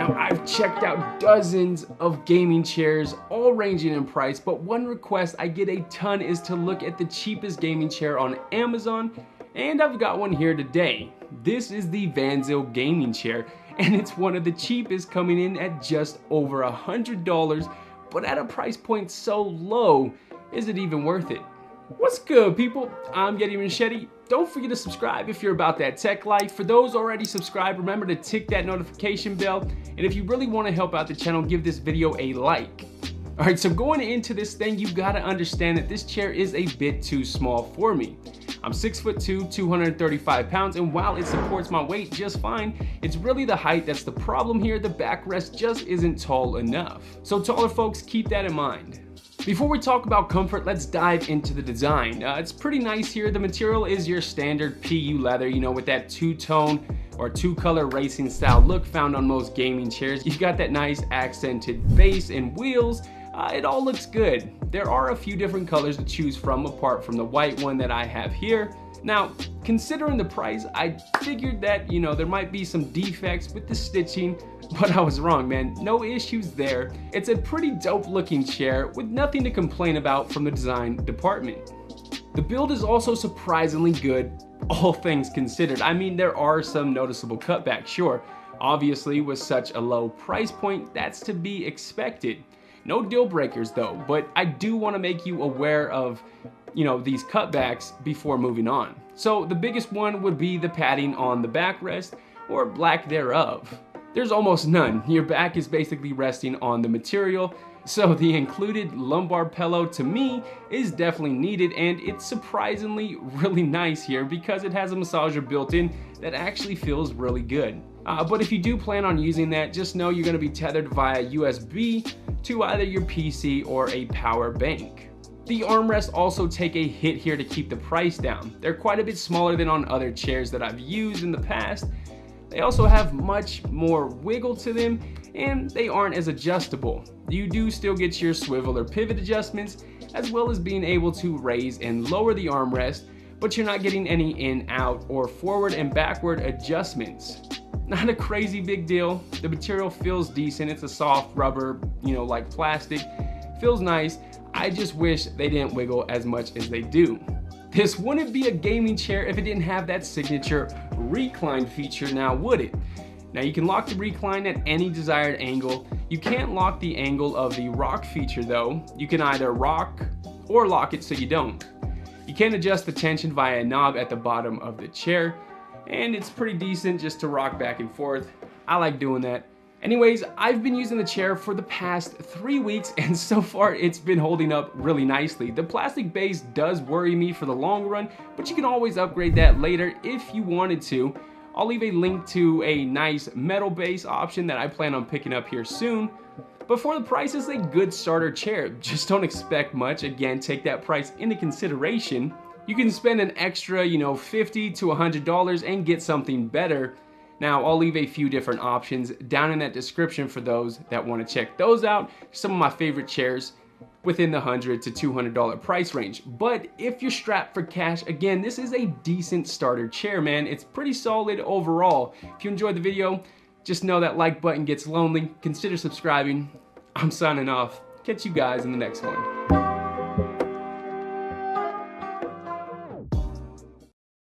Now, I've checked out dozens of gaming chairs, all ranging in price, but one request I get a ton is to look at the cheapest gaming chair on Amazon, and I've got one here today. This is the Vanzil gaming chair, and it's one of the cheapest, coming in at just over $100, but at a price point so low, is it even worth it? What's good, people? I'm Yeti Machete. Don't forget to subscribe if you're about that tech life. For those already subscribed, remember to tick that notification bell. And if you really want to help out the channel, give this video a like. All right, so going into this thing, you've got to understand that this chair is a bit too small for me. I'm 6'2", 235 pounds, and while it supports my weight just fine, it's really the height that's the problem here. The backrest just isn't tall enough. So taller folks, keep that in mind. Before we talk about comfort, let's dive into the design. It's pretty nice here. The material is your standard PU leather, you know, with that two-tone or two-color racing style look found on most gaming chairs. You've got that nice accented base and wheels. It all looks good. There are a few different colors to choose from apart from the white one that I have here. Now, considering the price, I figured that, you know, there might be some defects with the stitching, but I was wrong, man. No issues there. It's a pretty dope looking chair with nothing to complain about from the design department. The build is also surprisingly good, all things considered. I mean, there are some noticeable cutbacks, sure. Obviously, with such a low price point, that's to be expected. No deal breakers though, but I do want to make you aware of, you know, these cutbacks before moving on. So the biggest one would be the padding on the backrest, or lack thereof. There's almost none. Your back is basically resting on the material, so the included lumbar pillow to me is definitely needed, and it's surprisingly really nice here because it has a massager built in that actually feels really good. But if you do plan on using that, just know you're going to be tethered via USB to either your PC or a power bank. The armrests also take a hit here to keep the price down. They're quite a bit smaller than on other chairs that I've used in the past. They also have much more wiggle to them, and they aren't as adjustable. You do still get your swivel or pivot adjustments, as well as being able to raise and lower the armrest, but you're not getting any in, out, or forward and backward adjustments. Not a crazy big deal. The material feels decent. It's a soft rubber, you know, like plastic. Feels nice. I just wish they didn't wiggle as much as they do. This wouldn't be a gaming chair if it didn't have that signature recline feature, now would it? Now you can lock the recline at any desired angle. You can't lock the angle of the rock feature though. You can either rock or lock it so you don't. You can adjust the tension via a knob at the bottom of the chair, and it's pretty decent just to rock back and forth. I like doing that. Anyways, I've been using the chair for the past 3 weeks, and so far it's been holding up really nicely. The plastic base does worry me for the long run, but you can always upgrade that later if you wanted to. I'll leave a link to a nice metal base option that I plan on picking up here soon. But for the price, it's a good starter chair. Just don't expect much. Again, take that price into consideration. You can spend an extra, you know, $50 to $100 and get something better. Now, I'll leave a few different options down in that description for those that want to check those out. Some of my favorite chairs within the $100 to $200 price range. But if you're strapped for cash, again, this is a decent starter chair, man. It's pretty solid overall. If you enjoyed the video, just know that like button gets lonely. Consider subscribing. I'm signing off. Catch you guys in the next one.